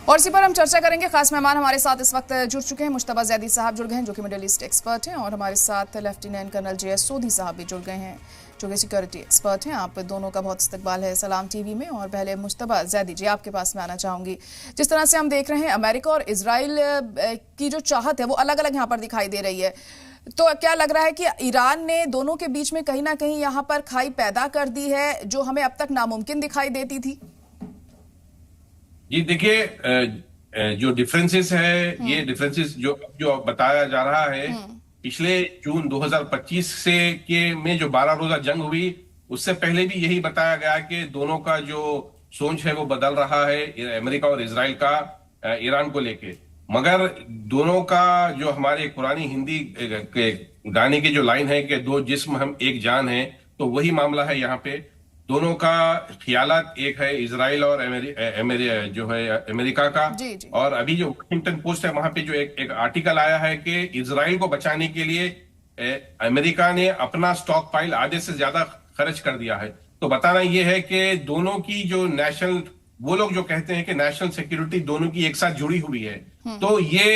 और इसी पर हम चर्चा करेंगे। खास मेहमान हमारे साथ इस वक्त जुड़ चुके हैं। मुश्तबा जैदी साहब जुड़ गए हैं जो कि मिडिल ईस्ट एक्सपर्ट हैं, और हमारे साथ लेफ्टिनेंट कर्नल JS सोधी साहब भी जुड़ गए हैं जो कि सिक्योरिटी एक्सपर्ट हैं। आप दोनों का बहुत इस्तकबाल है सलाम टीवी में। और पहले मुश्तबा जैदी जी, आपके पास मैं आना चाहूँगी। जिस तरह से हम देख रहे हैं अमेरिका और इजराइल की जो चाहत है वो अलग अलग यहाँ पर दिखाई दे रही है, तो क्या लग रहा है कि ईरान ने दोनों के बीच में कहीं ना कहीं यहाँ पर खाई पैदा कर दी है जो हमें अब तक नामुमकिन दिखाई देती थी? जी देखिए, जो डिफरेंसेस है, ये डिफरेंसेस जो जो बताया जा रहा है, पिछले जून 2025 से के में जो 12 रोजा जंग हुई, उससे पहले भी यही बताया गया कि दोनों का जो सोच है वो बदल रहा है, अमेरिका और इजराइल का ईरान को लेके। मगर दोनों का जो हमारे एक पुरानी हिंदी के गाने की जो लाइन है कि दो जिस्म हम एक जान है, तो वही मामला है यहाँ पे। दोनों का ख्यालात एक है, इजराइल और जो है अमेरिका का। जी जी। और अभी जो वॉशिंगटन पोस्ट है वहां पे जो एक आर्टिकल आया है कि इजराइल को बचाने के लिए अमेरिका ने अपना स्टॉक पाइल आधे से ज्यादा खर्च कर दिया है। तो बताना यह है कि दोनों की जो नेशनल, वो लोग जो कहते हैं कि नेशनल सिक्योरिटी दोनों की एक साथ जुड़ी हुई है, तो ये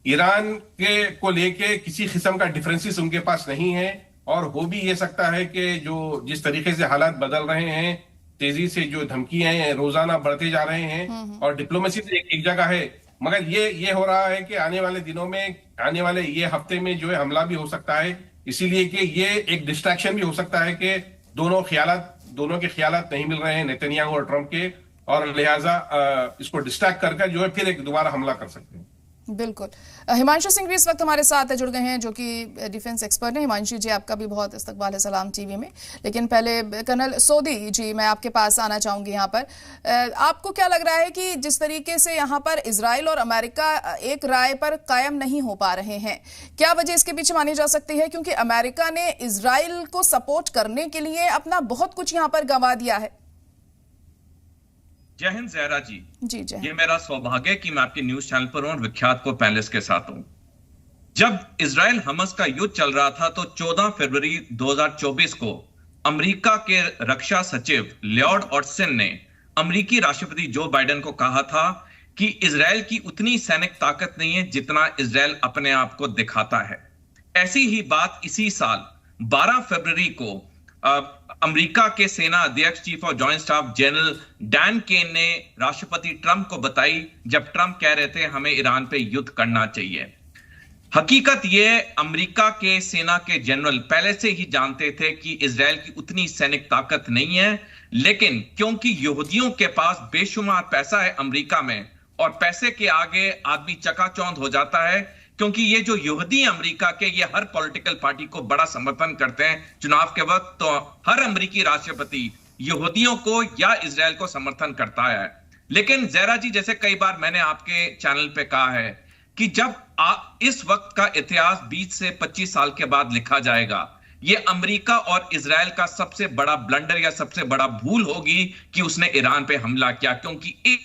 ईरान के को लेके किसी किस्म का डिफरेंसेस उनके पास नहीं है। और हो भी ये सकता है कि जो जिस तरीके से हालात बदल रहे हैं, तेजी से जो धमकियां हैं रोजाना बढ़ते जा रहे हैं, और डिप्लोमेसी तो एक जगह है, मगर ये हो रहा है कि आने वाले दिनों में, आने वाले ये हफ्ते में जो है हमला भी हो सकता है। इसीलिए कि ये एक डिस्ट्रैक्शन भी हो सकता है कि दोनों के ख्यालात नहीं मिल रहे हैं नेतन्याहू और ट्रंप के, और लिहाजा इसको डिस्ट्रैक्ट करके जो है फिर एक दोबारा हमला कर सकते हैं। बिल्कुल। हिमांशु सिंह भी इस वक्त हमारे साथ जुड़ गए हैं जो कि डिफेंस एक्सपर्ट हैं। हिमांशु जी, आपका भी बहुत इस्तकबाल है सलाम टीवी में। लेकिन पहले कर्नल सोधी जी, मैं आपके पास आना चाहूंगी। यहाँ पर आपको क्या लग रहा है कि जिस तरीके से यहाँ पर इजराइल और अमेरिका एक राय पर कायम नहीं हो पा रहे हैं, क्या वजह इसके पीछे मानी जा सकती है? क्योंकि अमेरिका ने इजराइल को सपोर्ट करने के लिए अपना बहुत कुछ यहाँ पर गंवा दिया है। जय हिंद जहरा जी। जी जय। ये मेरा सौभाग्य है कि मैं आपके न्यूज चैनल पर हूं और विख्यात को पैनलिस्ट के साथ हूं। जब इजराइल हमास का युद्ध चल रहा था तो 14 फरवरी 2024 को अमेरिका के रक्षा सचिव लियोड ऑस्टिन ने अमेरिकी राष्ट्रपति जो बाइडेन को कहा था कि इजराइल की उतनी सैनिक ताकत नहीं है जितना इजराइल अपने आप को दिखाता है। ऐसी ही बात इसी साल 12 फरवरी को अमेरिका के सेना अध्यक्ष chief of joint staff general Dan Caine ने राष्ट्रपति ट्रंप को बताई, जब ट्रंप कह रहे थे हमें ईरान पे युद्ध करना चाहिए। हकीकत यह, अमेरिका के सेना के जनरल पहले से ही जानते थे कि इजराइल की उतनी सैनिक ताकत नहीं है, लेकिन क्योंकि यहूदियों के पास बेशुमार पैसा है अमेरिका में, और पैसे के आगे आदमी चकाचौंध हो जाता है, क्योंकि ये जो यहूदी अमेरिका के, ये हर पॉलिटिकल पार्टी को बड़ा समर्थन करते हैं चुनाव के वक्त। तो हर अमेरिकी राष्ट्रपति यहूदियों को या इजराइल को समर्थन करता है। लेकिन जहरा जी, जैसे कई बार मैंने आपके चैनल पे कहा है कि जब इस वक्त का इतिहास 20 से 25 साल के बाद लिखा जाएगा, ये अमेरिका और इजराइल का सबसे बड़ा ब्लंडर या सबसे बड़ा भूल होगी कि उसने ईरान पे हमला किया। क्योंकि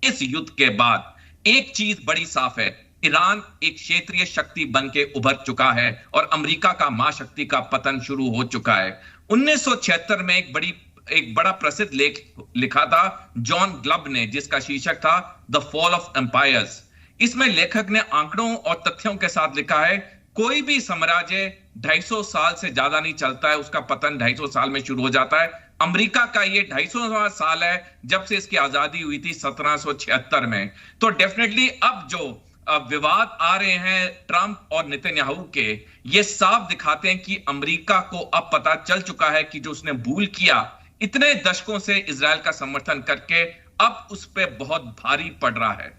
इस युद्ध के बाद एक चीज बड़ी साफ है, ईरान एक क्षेत्रीय शक्ति बन के उभर चुका है और अमेरिका का महाशक्ति का पतन शुरू हो चुका है। 1976 में एक बड़ा प्रसिद्ध लेख लिखा था जॉन ग्लब ने, जिसका शीर्षक था द फॉल ऑफ एम्पायर्स। इसमें लेखक ने आंकड़ों और तथ्यों के साथ लिखा है, कोई भी साम्राज्य 250 साल से ज्यादा नहीं चलता है, उसका पतन 250 साल में शुरू हो जाता है। अमेरिका का ये 250वां साल है जब से इसकी आजादी हुई थी 1776 में। तो डेफिनेटली अब जो विवाद आ रहे हैं ट्रंप और नेतन्याहू के, ये साफ दिखाते हैं कि अमेरिका को अब पता चल चुका है कि जो उसने भूल किया इतने दशकों से इजराइल का समर्थन करके, अब उस पर बहुत भारी पड़ रहा है।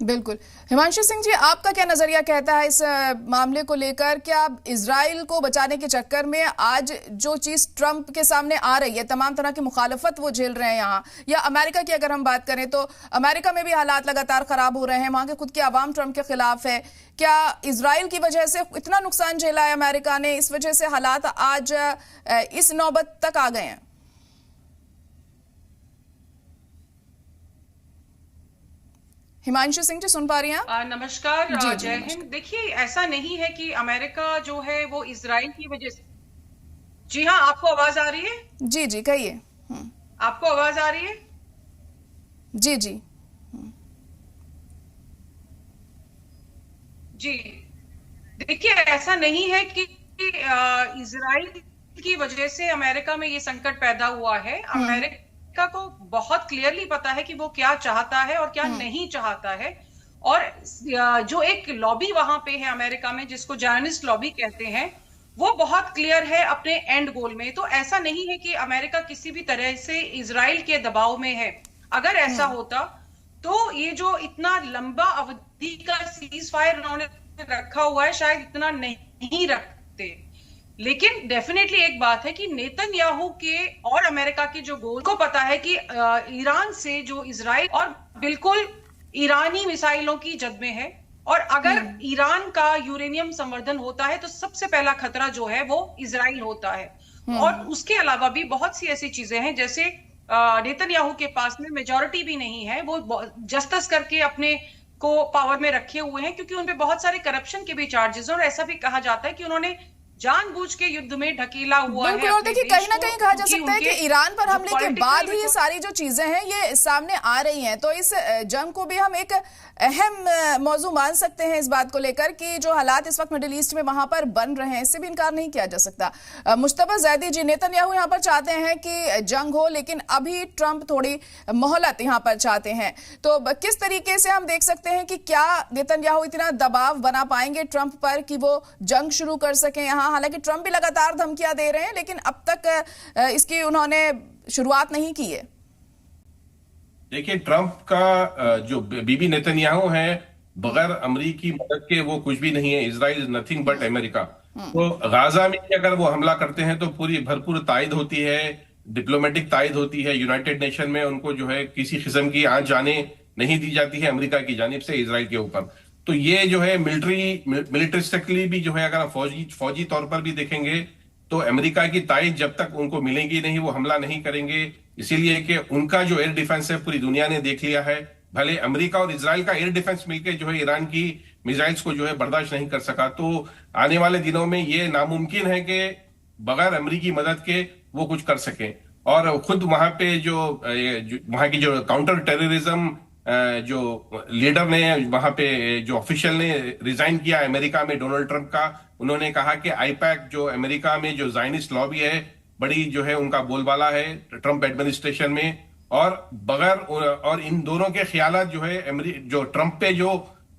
बिल्कुल। हिमांशु सिंह जी, आपका क्या नजरिया कहता है इस मामले को लेकर? क्या इजराइल को बचाने के चक्कर में आज जो चीज ट्रंप के सामने आ रही है, तमाम तरह की मुखालफत वो झेल रहे हैं यहाँ, या अमेरिका की अगर हम बात करें तो अमेरिका में भी हालात लगातार खराब हो रहे हैं, वहां के खुद की आवाम ट्रंप के खिलाफ है, क्या इजराइल की वजह से इतना नुकसान झेला है अमेरिका ने, इस वजह से हालात आज इस नौबत तक आ गए हैं? हिमांशु सिंह जी सुन पा रही हैं? नमस्कार, जी, जय हिंद। देखिए, ऐसा नहीं है कि अमेरिका जो है वो इजराइल की वजह से। जी हाँ, आपको आवाज आ रही है? जी जी कहिए। आपको आवाज आ रही है? जी जी। जी देखिए, ऐसा नहीं है कि इजराइल की वजह से अमेरिका में ये संकट पैदा हुआ है। अमेरिका को बहुत क्लियरली पता है कि वो क्या चाहता है और क्या नहीं चाहता है। और जो एक लॉबी वहां पे है अमेरिका में, जिसको जर्नलिस्ट लॉबी कहते हैं, वो बहुत क्लियर है अपने एंड गोल में। तो ऐसा नहीं है कि अमेरिका किसी भी तरह से इजराइल के दबाव में है। अगर ऐसा होता तो ये जो इतना लंबा अवधि का सीज फायर उन्होंने रखा हुआ है, शायद इतना नहीं रखते। लेकिन डेफिनेटली एक बात है कि नेतन्याहू के और अमेरिका के जो गोल को पता है कि ईरान से जो इजराइल और बिल्कुल ईरानी मिसाइलों की जद में है। और अगर ईरान का यूरेनियम संवर्धन होता है तो सबसे पहला खतरा जो है वो इजराइल होता है। और उसके अलावा भी बहुत सी ऐसी चीजें हैं, जैसे नेतन्याहू के पास में मेजॉरिटी भी नहीं है, वो जस्टिस करके अपने को पावर में रखे हुए हैं, क्योंकि उनपे बहुत सारे करप्शन के भी चार्जेस हैं। और ऐसा भी कहा जाता है कि उन्होंने जानबूझ के युद्ध में ढकेला हुआ है। और देखिए, कहीं ना कहीं कहा जा सकता है कि ईरान पर हमले के बाद ही ये सारी जो चीजें हैं ये सामने आ रही हैं। तो इस जंग को भी हम एक अहम मौजू मान सकते हैं इस बात को लेकर कि जो हालात इस वक्त मिडिल ईस्ट में वहां पर बन रहे हैं, इससे भी इनकार नहीं किया जा सकता। मुश्तबा जैदी जी, नेतन्याहू यहाँ पर चाहते हैं कि जंग हो, लेकिन अभी ट्रंप थोड़ी मोहलत यहाँ पर चाहते हैं। तो किस तरीके से हम देख सकते हैं कि क्या नेतन्याहू इतना दबाव बना पाएंगे ट्रंप पर कि वो जंग शुरू कर सकें यहाँ? हालांकि ट्रंप भी लगातार धमकियां दे रहे हैं, लेकिन अब तक इसकी उन्होंने शुरुआत नहीं की है। देखिए, ट्रंप का जो बीबी नेतन्याहू है, बगैर अमरीकी मदद के वो कुछ भी नहीं है। Israel is nothing but America. तो गाजा में अगर वो हमला करते हैं तो पूरी भरपूर तायद होती है, डिप्लोमेटिक तायद होती है। यूनाइटेड नेशन में उनको जो है किसी किस्म की आंच जाने नहीं दी जाती है अमेरिका की जानिब से इजराइल के ऊपर। तो ये जो है मिलिटरिस्टिकली भी जो है, अगर हम फौजी तौर पर भी देखेंगे तो अमेरिका की तायद जब तक उनको मिलेगी नहीं, वो हमला नहीं करेंगे। इसीलिए कि उनका जो एयर डिफेंस है पूरी दुनिया ने देख लिया है। भले अमेरिका और इजराइल का एयर डिफेंस मिलकर जो है ईरान की मिसाइल्स को जो है बर्दाश्त नहीं कर सका। तो आने वाले दिनों में ये नामुमकिन है कि बगैर अमेरिकी मदद के वो कुछ कर सकें। और खुद वहां पे जो वहां की जो काउंटर टेररिज्म जो लीडर ने वहां पे जो ऑफिशियल ने रिजाइन किया अमेरिका में, डोनाल्ड ट्रंप का, उन्होंने कहा कि आईपैक जो अमेरिका में जो ज़ायनिस्ट लॉबी है, बड़ी जो है उनका बोलबाला है ट्रंप एडमिनिस्ट्रेशन में। और बगैर और इन दोनों के ख्यालात जो है जो ट्रंप पे जो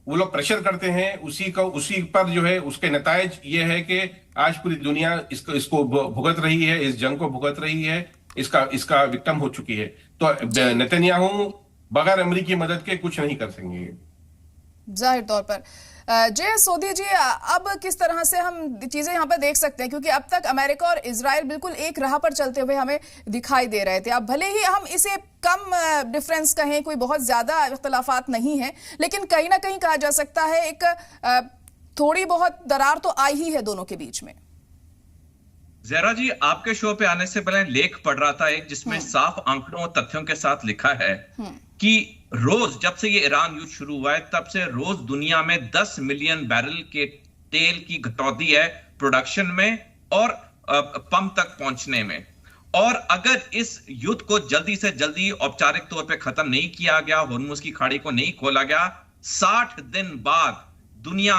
वो लोग प्रेशर करते हैं उसी पर जो है उसके नतायज ये है कि आज पूरी दुनिया इसको भुगत रही है, इस जंग को भुगत रही है, इसका विक्टिम हो चुकी है। तो नेतन्याहू बगैर अमेरिकी मदद के कुछ नहीं कर सकेंगे जाहिर तौर पर। जय सोधी जी, अब किस तरह से हम चीजें यहाँ पर देख सकते हैं, क्योंकि अब तक अमेरिका और इजराइल बिल्कुल एक राह पर चलते हुए हमें दिखाई दे रहे थे। अब भले ही हम इसे कम डिफरेंस कहें, कोई बहुत ज्यादा इख्तलाफात नहीं है, लेकिन कहीं ना कहीं कहा जा सकता है एक थोड़ी बहुत दरार तो आई ही है दोनों के बीच में। जहरा जी, आपके शो पे आने से पहले लेख पढ़ रहा था एक, जिसमें साफ आंकड़ों और तथ्यों के साथ लिखा है कि रोज जब से ये ईरान युद्ध शुरू हुआ है तब से रोज दुनिया में 10 मिलियन बैरल के तेल की कटौती है प्रोडक्शन में और पंप तक पहुंचने में। और अगर इस युद्ध को जल्दी से जल्दी औपचारिक तौर पे खत्म नहीं किया गया, होर्मुज की खाड़ी को नहीं खोला गया, 60 दिन बाद दुनिया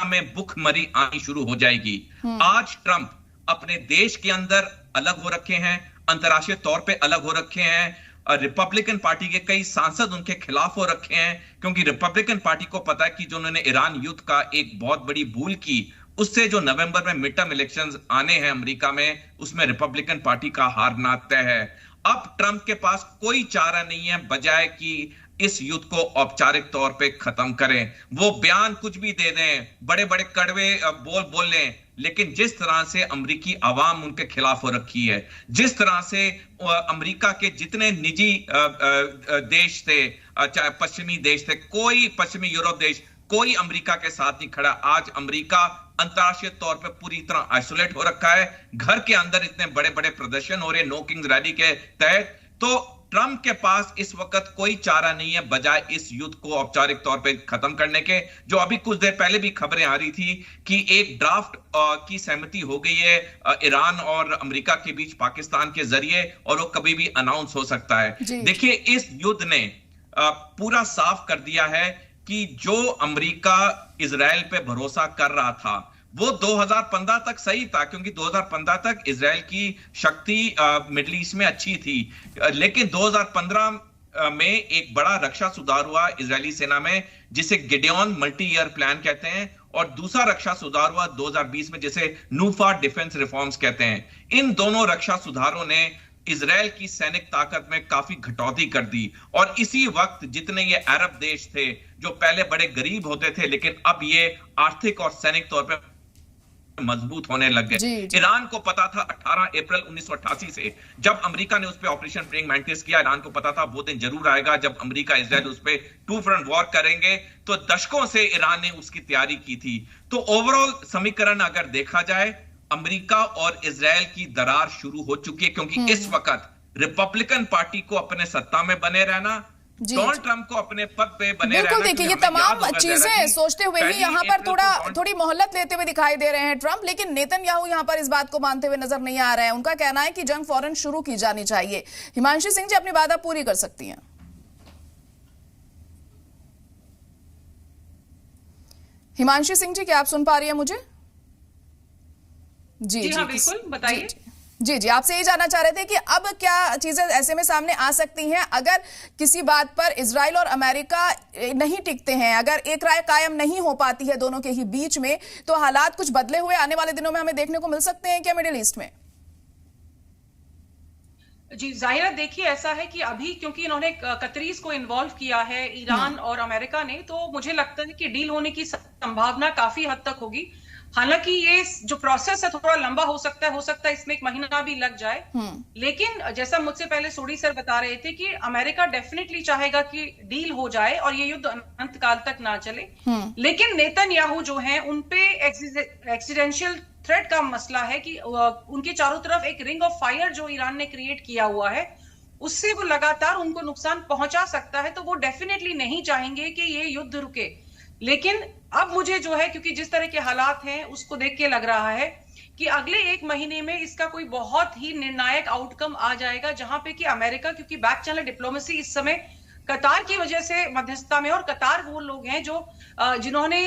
में भुखमरी आनी शुरू हो जाएगी। आज ट्रंप अपने देश के अंदर अलग हो रखे हैं, अंतर्राष्ट्रीय तौर पे अलग हो रखे हैं। रिपब्लिकन पार्टी के कई सांसद उनके खिलाफ हो रखे हैं, क्योंकि रिपब्लिकन पार्टी को पता है कि जो उन्होंने ईरान युद्ध का एक बहुत बड़ी भूल की, उससे जो नवंबर में मिड टर्म इलेक्शंस आने हैं अमेरिका में, उसमें रिपब्लिकन पार्टी का हारना तय है। अब ट्रंप के पास कोई चारा नहीं है बजाय कि इस युद्ध को औपचारिक तौर पे खत्म करें। वो बयान कुछ भी दे दें, बड़े बड़े कड़वे बोल लें, लेकिन जिस तरह से अमेरिकी आवाम उनके खिलाफ हो रखी है, जिस तरह से अमेरिका के जितने निजी देश थे, चाहे पश्चिमी देश थे, कोई पश्चिमी यूरोप देश, कोई अमेरिका के साथ नहीं खड़ा। आज अमेरिका अंतरराष्ट्रीय तौर पे पूरी तरह आइसोलेट हो रखा है। घर के अंदर इतने बड़े बड़े प्रदर्शन हो रहे नो किंग्स रैली के तहत। तो ट्रंप के पास इस वक्त कोई चारा नहीं है बजाय इस युद्ध को औपचारिक तौर पे खत्म करने के। जो अभी कुछ देर पहले भी खबरें आ रही थी कि एक ड्राफ्ट की सहमति हो गई है ईरान और अमेरिका के बीच पाकिस्तान के जरिए, और वो कभी भी अनाउंस हो सकता है। देखिए, इस युद्ध ने पूरा साफ कर दिया है कि जो अमेरिका इजराइल पे भरोसा कर रहा था वो 2015 तक सही था, क्योंकि 2015 तक इजराइल की शक्ति मिडिल ईस्ट में अच्छी थी। लेकिन 2015 में एक बड़ा रक्षा सुधार हुआ इजरायली सेना में, जिसे गिडियन मल्टी ईयर प्लान कहते हैं, और दूसरा रक्षा सुधार हुआ 2020 में, जिसे नूफा डिफेंस रिफॉर्म्स कहते हैं। इन दोनों रक्षा सुधारों ने इजराइल की सैनिक ताकत में काफी घटौती कर दी, और इसी वक्त जितने ये अरब देश थे जो पहले बड़े गरीब होते थे, लेकिन अब ये आर्थिक और सैनिक तौर पर मजबूत होने लग गए। ईरान को पता था 18 अप्रैल 1988 से जब अमेरिका ने उस पे ऑपरेशन प्रेइंग मैंटिस किया, ईरान को पता था वो दिन जरूर आएगा जब अमेरिका इजराइल उस पे टू फ्रंट वॉर करेंगे। तो दशकों से ईरान ने उसकी तैयारी की थी। तो ओवरऑल समीकरण अगर देखा जाए, अमेरिका और इजराइल की दरार शुरू हो चुकी है, क्योंकि इस वक्त रिपब्लिकन पार्टी को अपने सत्ता में बने रहना, डोनाल्ड ट्रंप को अपने पद पे बने रहना। बिल्कुल, देखिए ये तमाम चीजें सोचते हुए ही यहाँ पर थोड़ी मोहलत लेते हुए दिखाई दे रहे हैं ट्रंप, लेकिन नेतन्याहू यहाँ पर इस बात को मानते हुए नजर नहीं आ रहे हैं। उनका कहना है कि जंग फौरन शुरू की जानी चाहिए। हिमांशी सिंह जी, अपनी बात आप पूरी कर सकती हैं। हिमांशी सिंह जी, क्या आप सुन पा रही है मुझे? जी हाँ, बिल्कुल, बताइए। जी, आपसे यही जानना चाह रहे थे कि अब क्या चीजें ऐसे में सामने आ सकती हैं अगर किसी बात पर इजराइल और अमेरिका नहीं टिकते हैं, अगर एक राय कायम नहीं हो पाती है दोनों के ही बीच में, तो हालात कुछ बदले हुए आने वाले दिनों में हमें देखने को मिल सकते हैं क्या मिडिल ईस्ट में? जी जाहिर, देखिए ऐसा है कि अभी क्योंकि इन्होंने कतरीज को इन्वॉल्व किया है, ईरान और अमेरिका ने, तो मुझे लगता है कि डील होने की संभावना काफी हद तक होगी। हालांकि ये जो प्रोसेस है थोड़ा लंबा हो सकता है इसमें 1 महीना भी लग जाए। लेकिन जैसा मुझसे पहले सोडी सर बता रहे थे कि अमेरिका डेफिनेटली चाहेगा कि डील हो जाए और ये युद्ध अनंत काल तक ना चले। लेकिन नेतन्याहू जो हैं उनपे एक्सीडेंशियल थ्रेट का मसला है कि उनके चारों तरफ एक रिंग ऑफ फायर जो ईरान ने क्रिएट किया हुआ है, उससे वो लगातार उनको नुकसान पहुंचा सकता है। तो वो डेफिनेटली नहीं चाहेंगे कि ये युद्ध रुके। लेकिन अब मुझे जो है, क्योंकि जिस तरह के हालात हैं उसको देख के लग रहा है कि अगले 1 महीने में इसका कोई बहुत ही निर्णायक आउटकम आ जाएगा, जहां पे कि अमेरिका, क्योंकि बैक चैनल डिप्लोमेसी इस समय कतार की वजह से मध्यस्थता में, और कतार वो लोग हैं जो जिन्होंने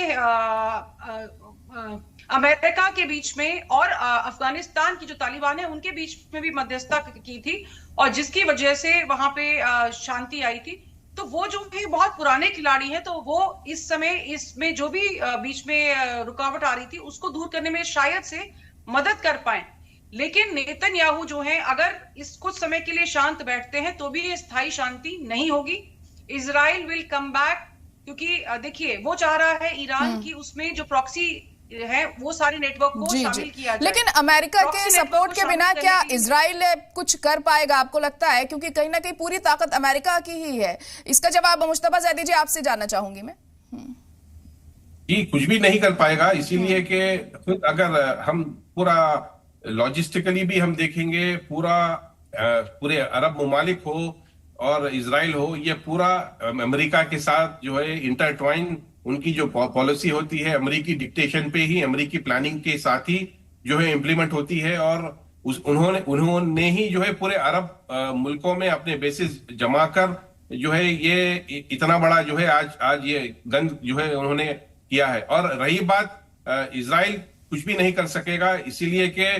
अमेरिका के बीच में और अफगानिस्तान की जो तालिबान है उनके बीच में भी मध्यस्थता की थी, और जिसकी वजह से वहां पे शांति आई थी। तो वो जो भी बहुत पुराने खिलाड़ी हैं, तो वो इस समय इसमें जो भी बीच में रुकावट आ रही थी उसको दूर करने में शायद से मदद कर पाए। लेकिन नेतन्याहू जो हैं, अगर इस कुछ समय के लिए शांत बैठते हैं तो भी ये स्थायी शांति नहीं होगी। इजराइल विल कम बैक, क्योंकि देखिए वो चाह रहा है ईरान की उसमें जो प्रॉक्सी है वो सारे नेटवर्क को शामिल किया जाए। लेकिन अमेरिका के सपोर्ट के बिना क्या इजराइल कुछ कर पाएगा, आपको लगता है? क्योंकि कहीं ना कहीं पूरी ताकत अमेरिका की ही है। इसका जवाब मुश्तबा ज़ैदी जी आपसे जानना चाहूंगी मैं। जी, कुछ भी नहीं कर पाएगा, इसीलिए कि अगर हम पूरा लॉजिस्टिकली भी हम देखेंगे, पूरे अरब ममालिक हो और इजराइल हो, ये पूरा अमेरिका के साथ जो है इंटरट्वाइन, उनकी जो पॉलिसी होती है अमेरिकी डिक्टेशन पे ही, अमेरिकी प्लानिंग के साथ ही जो है इम्प्लीमेंट होती है। और उन्होंने ही जो है पूरे अरब मुल्कों में अपने बेसिस जमा कर जो है ये इतना बड़ा जो है आज ये गंद जो है उन्होंने किया है। और रही बात इजराइल कुछ भी नहीं कर सकेगा, इसीलिए कि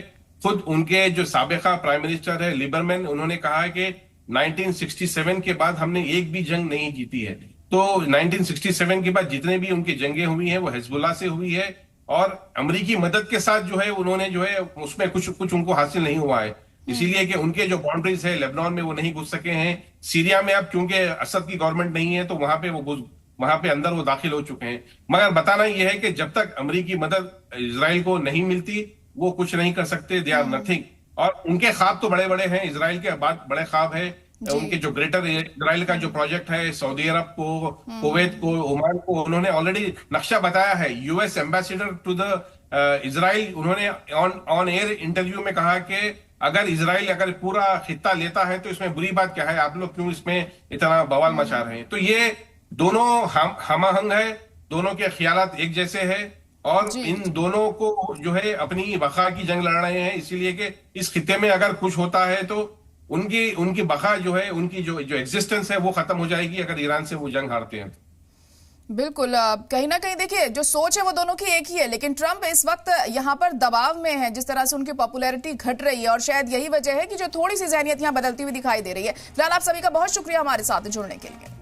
खुद उनके जो साबिका प्राइम मिनिस्टर है लिबरमैन, उन्होंने कहा है कि 1967 के बाद हमने एक भी जंग नहीं जीती है। तो 1967 के बाद जितने भी उनकी जंगें हुई हैं वो हिजबुल्लाह से हुई है, और अमेरिकी मदद के साथ जो है उन्होंने जो है उसमें कुछ उनको हासिल नहीं हुआ है। इसीलिए कि उनके जो बाउंड्रीज है लेबनान में वो नहीं घुस सके हैं। सीरिया में अब क्योंकि असद की गवर्नमेंट नहीं है तो वहां पे अंदर वो दाखिल हो चुके हैं। मगर बताना यह है कि जब तक अमेरिकी मदद इजराइल को नहीं मिलती वो कुछ नहीं कर सकते, दे आर नथिंग। और उनके ख्वाब तो बड़े बड़े हैं, इजराइल के बाद बड़े ख्वाब है। उनके जो ग्रेटर इजराइल का जो प्रोजेक्ट है, सऊदी अरब को, कुवैत को, ओमान को उन्होंने ऑलरेडी नक्शा बताया है। US ambassador to the Israel, उन्होंने ऑन एयर इंटरव्यू में कहा कि अगर इजराइल अगर पूरा खित्ता लेता है तो इसमें बुरी बात क्या है, आप लोग क्यों इसमें इतना बवाल मचा रहे हैं। तो ये दोनों हमआहंग है, दोनों के ख्यालात एक जैसे है, और इन दोनों को जो है अपनी बका की जंग लड़ रहे हैं। इसीलिए कि इस खित्ते में अगर कुछ होता है तो उनकी उनकी बका जो है, उनकी जो एग्जिस्टेंस है वो खत्म हो जाएगी अगर ईरान से वो जंग हारते हैं। बिल्कुल, कहीं ना कहीं देखिए जो सोच है वो दोनों की एक ही है, लेकिन ट्रंप इस वक्त यहाँ पर दबाव में है, जिस तरह से उनकी पॉपुलैरिटी घट रही है, और शायद यही वजह है कि जो थोड़ी सी जहनियत यहाँ बदलती हुई दिखाई दे रही है। फिलहाल आप सभी का बहुत शुक्रिया हमारे साथ जुड़ने के लिए।